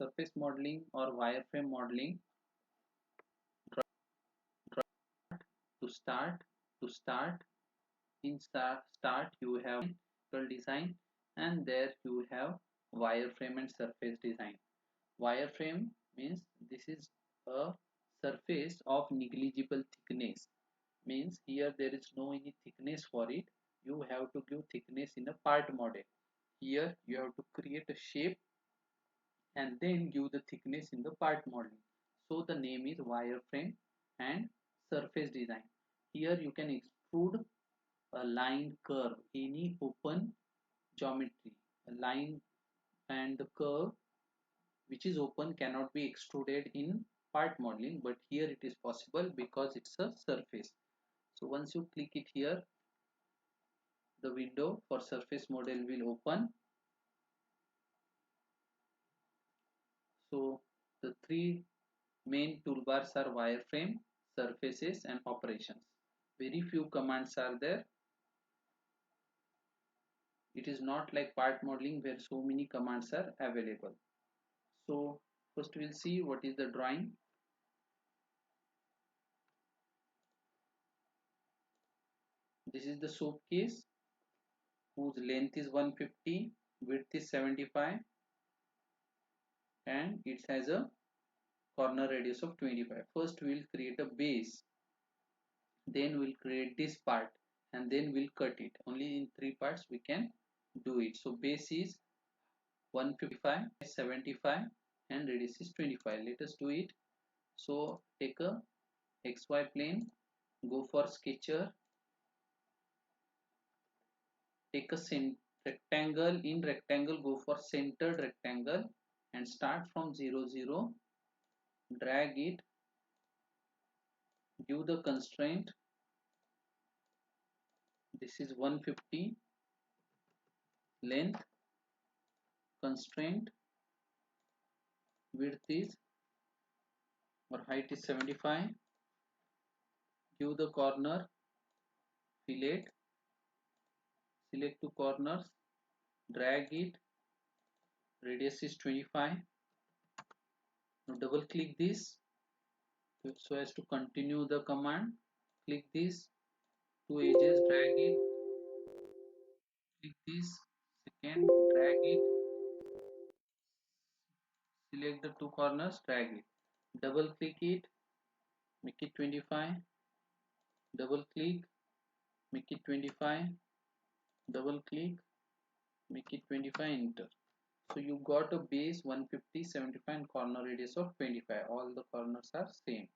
surface modeling or wireframe modeling. To start to start in start you have design, and there you have wireframe and surface design. Wireframe means this is a surface of negligible thickness, means here there is no any thickness for it. You have to give thickness in a part model. Here you have to create a shape and then give the thickness in the part modeling. So the name is wireframe and surface design. Here you can extrude a line, curve, any open geometry. A line and the curve which is open cannot be extruded in part modeling, but here it is possible because it's a surface. So once you click it here, the window for surface model will open. So the three main toolbars are wireframe, surfaces and operations. Very few commands are there. It is not like part modeling where so many commands are available. So first we'll see what is the drawing. This is the soap case whose length is 150, width is 75, and it has a corner radius of 25. First we'll create a base, then we'll create this part, and then we'll cut it. Only in three parts we can do it. So base is 155, 75 and radius is 25. Let us do it. So take a XY plane, go for sketcher, take a rectangle, in rectangle go for centered rectangle and start from 0 0, drag it, give the constraint. This is 150 length, constraint, width is or height is 75, give the corner, fillet, select two corners, drag it, radius is 25. Now double click this so as to continue the command. Click this, two edges, drag it, click this, second, drag it, select the two corners, drag it, double click it, make it 25, double click, make it 25, double click, make it 25, enter. So you got a base 150, 75 and corner radius of 25. All the corners are same.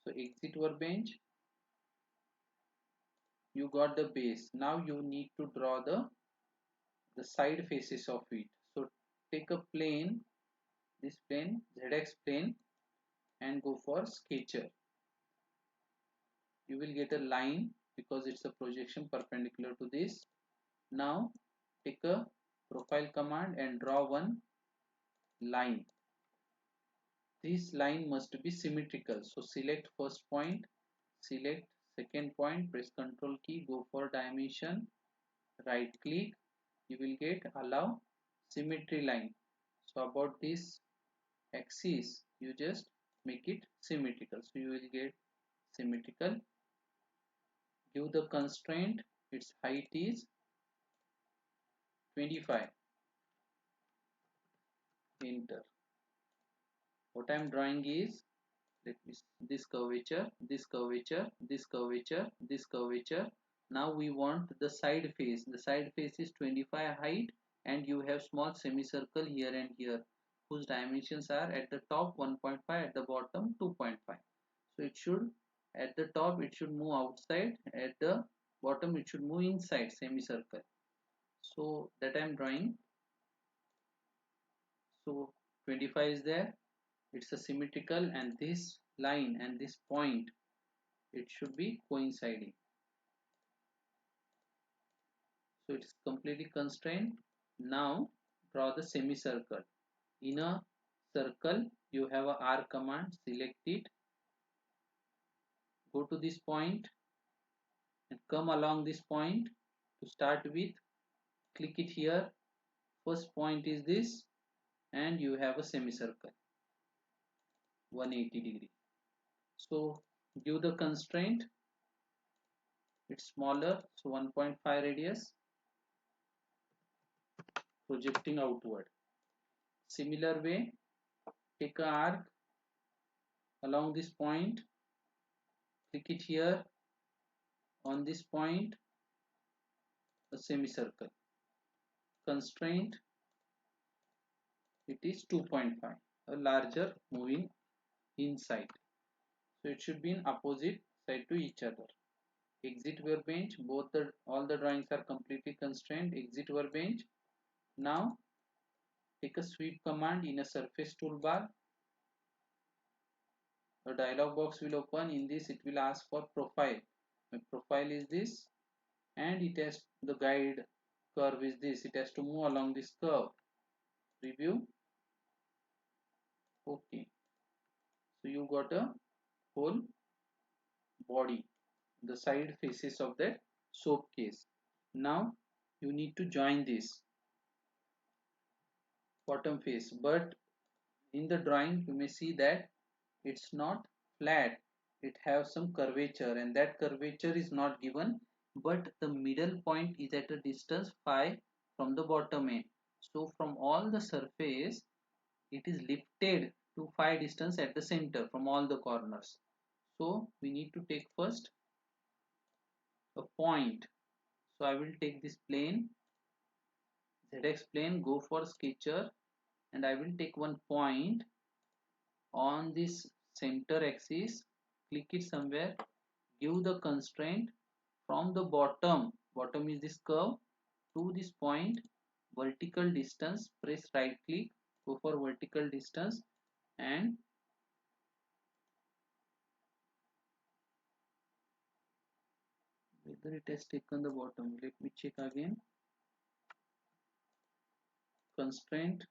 So exit workbench. You got the base. Now you need to draw the side faces of it. So take a plane, this plane, ZX plane, and go for sketcher. You will get a line because it's a projection perpendicular to this. Now take a profile command and draw one line. This line must be symmetrical. So select first point, select second point, press Ctrl key, go for dimension, right click, you will get allow symmetry line. So about this axis you just make it symmetrical. So you will get symmetrical. Give the constraint, its height is 25. Enter. What I am drawing is, let me see, this curvature, this curvature, this curvature, this curvature. Now we want the side face. The side face is 25 height and you have small semicircle here and here whose dimensions are at the top 1.5, at the bottom 2.5. So it should, at the top it should move outside, at the bottom it should move inside semicircle. So that I am drawing. So 25 is there, it's a symmetrical, and this line and this point, it should be coinciding. So it's completely constrained. Now draw the semicircle. In a circle you have a R command, select it, go to this point and come along this point. To start with, click it here. First point is this, and you have a semicircle 180 degree. So give the constraint, it's smaller, so 1.5 radius, projecting outward. Similar way, take a arc along this point, click it here, on this point a semicircle, constraint it is 2.5, a larger moving inside, so it should be in opposite side to each other. Exit workbench, both the all the drawings are completely constrained. Exit workbench. Now take a sweep command in a surface toolbar. A dialog box will open. In this it will ask for profile. My profile is this, and it has the guide curve is this, it has to move along this curve. Preview. Okay, so you got a whole body, the side faces of that soap case. Now you need to join this bottom face, but in the drawing you may see that it's not flat, it has some curvature, and that curvature is not given, but the middle point is at a distance phi from the bottom end. So from all the surface it is lifted to phi distance at the center from all the corners. So we need to take first a point. So I will take this plane, ZX plane, go for sketcher, and I will take one point on this center axis, click it somewhere, give the constraint from the bottom is this curve, to this point, vertical distance, press right click, go for vertical distance, and whether it has taken the bottom, let me check again. Constraint,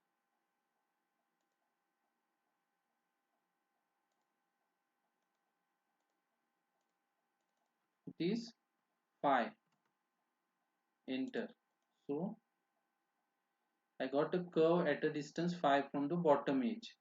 it is phi, enter. So I got a curve at a distance phi from the bottom edge.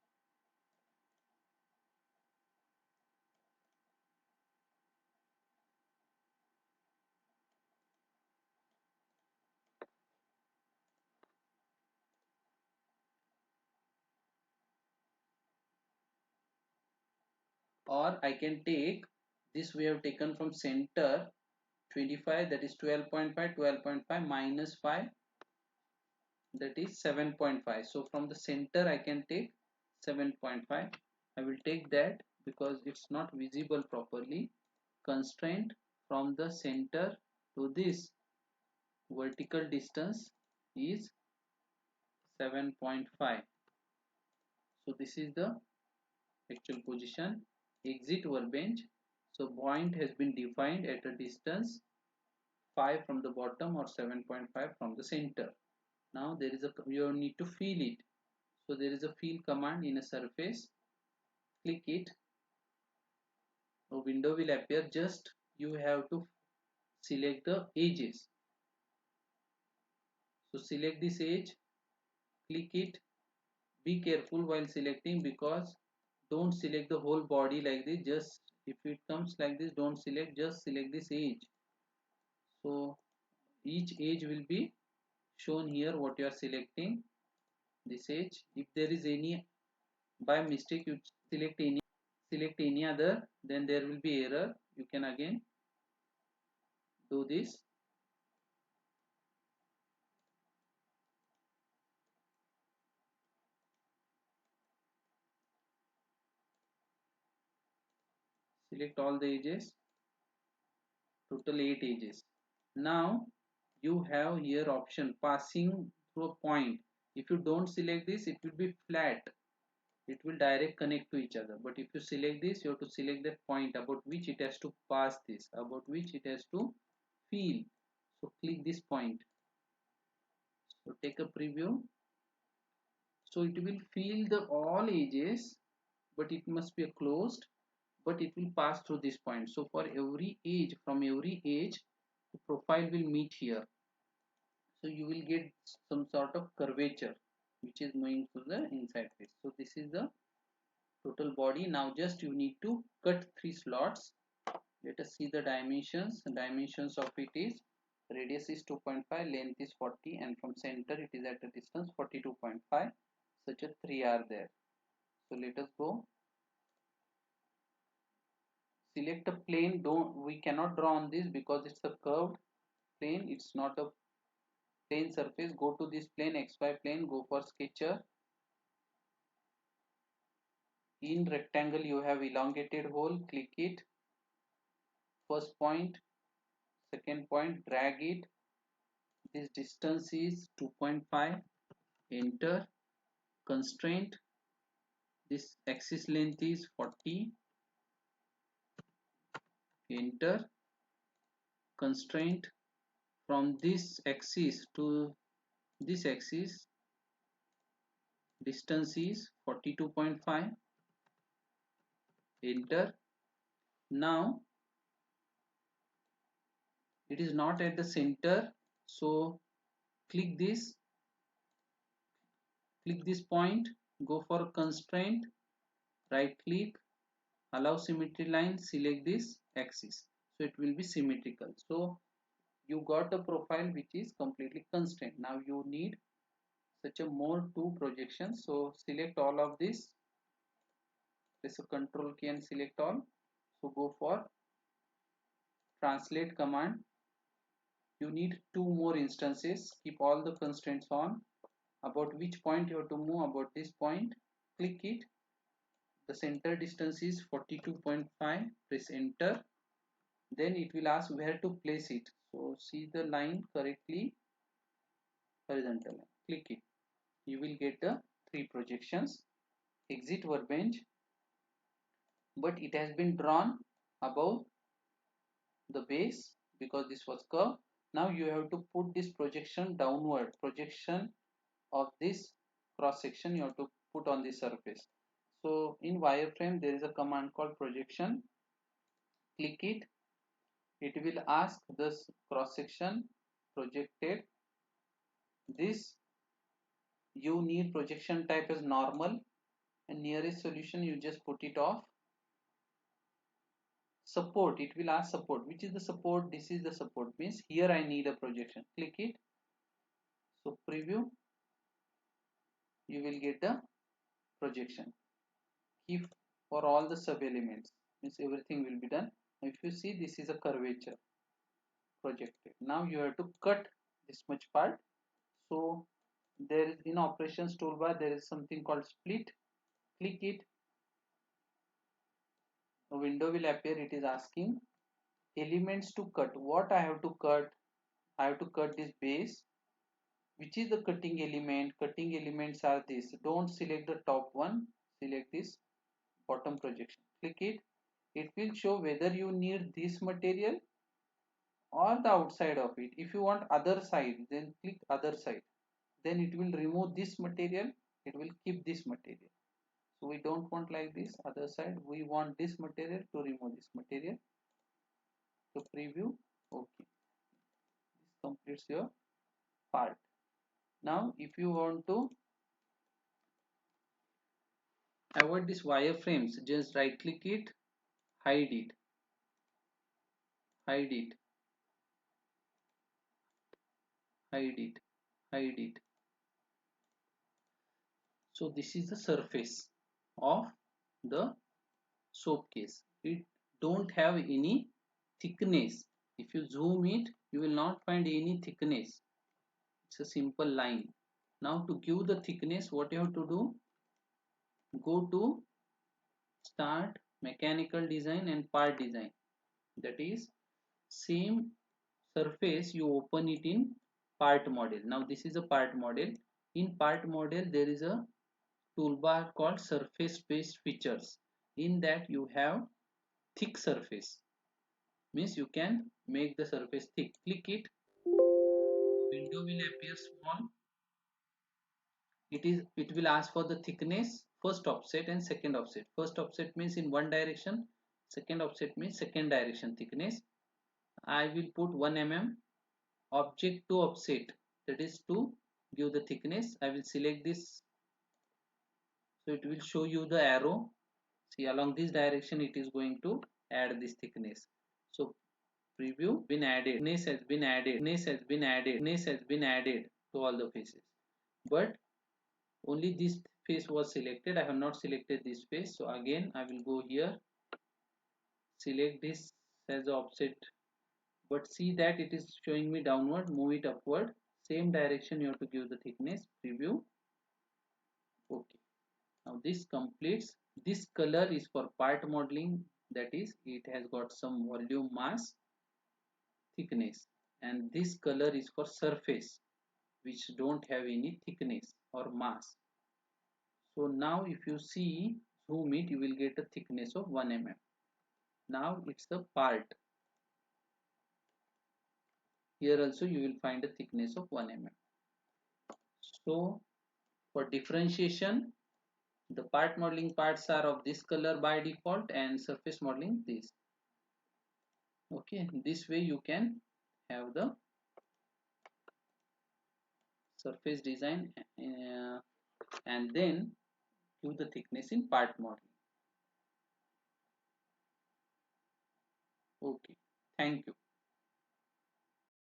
Or I can take this, we have taken from center 25, that is 12.5, 12.5 minus 5, that is 7.5. So from the center I can take 7.5. I will take that because it's not visible properly. Constraint from the center to this vertical distance is 7.5. So this is the actual position. Exit workbench. So point has been defined at a distance 5 from the bottom or 7.5 from the center. Now there is a, you need to fill it. So there is a fill command in a surface. Click it. A window will appear. Just you have to select the edges. So select this edge. Click it. Be careful while selecting, because don't select the whole body like this. Just if it comes like this, don't select, just select this edge. So each edge will be shown here what you are selecting, this edge. If there is any by mistake you select any other, then there will be error. You can again do this. Select all the edges, total 8 edges. Now you have here option passing through a point. If you don't select this, it will be flat, it will direct connect to each other. But if you select this, you have to select that point about which it has to pass this, about which it has to feel. So click this point. So take a preview. So it will feel the all edges, but it must be a closed, but it will pass through this point. So for every edge, from every edge, the profile will meet here. So you will get some sort of curvature. which is moving to the inside face. So this is the total body. Now just you need to cut 3 slots. Let us see the dimensions. The dimensions of it is radius is 2.5, length is 40, and from center it is at a distance 42.5. Such a 3 are there. So let us go. Select a plane. Don't, we cannot draw on this because it's a curved plane. It's not a plane surface. Go to this plane, XY plane. Go for sketcher. In rectangle you have elongated hole. Click it. First point, second point, drag it. This distance is 2.5. Enter. Constraint. This axis length is 40. Enter. Constraint. From this axis to this axis distance is 42.5. Enter. Now it is not at the center, so click this point, go for constraint, right click, allow symmetry line, select this axis, so it will be symmetrical. So you got a profile which is completely constrained. Now you need such a more 2 projections, so select all of this, press a control key and select all. So go for translate command. You need 2 more instances. Keep all the constraints on. About which point you have to move, about this point, click it. The center distance is 42.5. Press enter. Then it will ask where to place it. So see the line correctly, horizontal line. Click it. You will get the 3 projections. Exit workbench. But it has been drawn above the base because this was curved. Now you have to put this projection downward. Projection of this cross section you have to put on the surface. So in wireframe there is a command called projection. Click it. It will ask this cross section projected. This you need projection type as normal, and nearest solution you just put it off. Support, it will ask support. Which is the support? This is the support, means here I need a projection. Click it. So preview, you will get the projection. Keep for all the sub elements, means everything will be done. If you see, this is a curvature projected. Now you have to cut this much part. So there is, in operations toolbar there is something called split. Click it. A window will appear. It is asking elements to cut. What I have to cut? I have to cut this base. Which is the cutting element? Cutting elements are this. Don't select the top one, select this bottom projection. Click it. It will show whether you need this material or the outside of it. If you want other side, then click other side. Then it will remove this material, it will keep this material. So we don't want like this other side, we want this material to remove this material. So preview. Okay, this completes your part. Now if you want to avoid this wireframes, just right click it, hide it, hide it, hide it, hide it. So this is the surface of the soap case. It don't have any thickness. If you zoom it, you will not find any thickness. It's a simple line. Now to give the thickness, what you have to do, go to start, mechanical design and part design. That is same surface, you open it in part model. Now this is a part model. In part model there is a toolbar called surface based features. In that you have thick surface, means you can make the surface thick. Click it. Window will appear small. It will ask for the thickness, first offset and second offset. First offset means in one direction, second offset means second direction thickness. I will put 1 mm. Object to offset, that is to give the thickness. I will select this, so it will show you the arrow. See, along this direction it is going to add this thickness. So preview been added, thickness has been added, thickness has been added, thickness has been added to all the faces, but only this face was selected. I have not selected this face, so again I will go here, select this as offset, but see that it is showing me downward. Move it upward, same direction you have to give the thickness. Preview. Okay, now this completes. This color is for part modeling, that is it has got some volume, mass, thickness, and this color is for surface which don't have any thickness or mass. So now if you see, zoom it, you will get a thickness of 1 mm. Now it's the part. Here also you will find a thickness of 1 mm. So for differentiation, the part modeling parts are of this color by default and surface modeling this. Okay, this way you can have the surface design and then do the thickness in part modeling. Okay, thank you.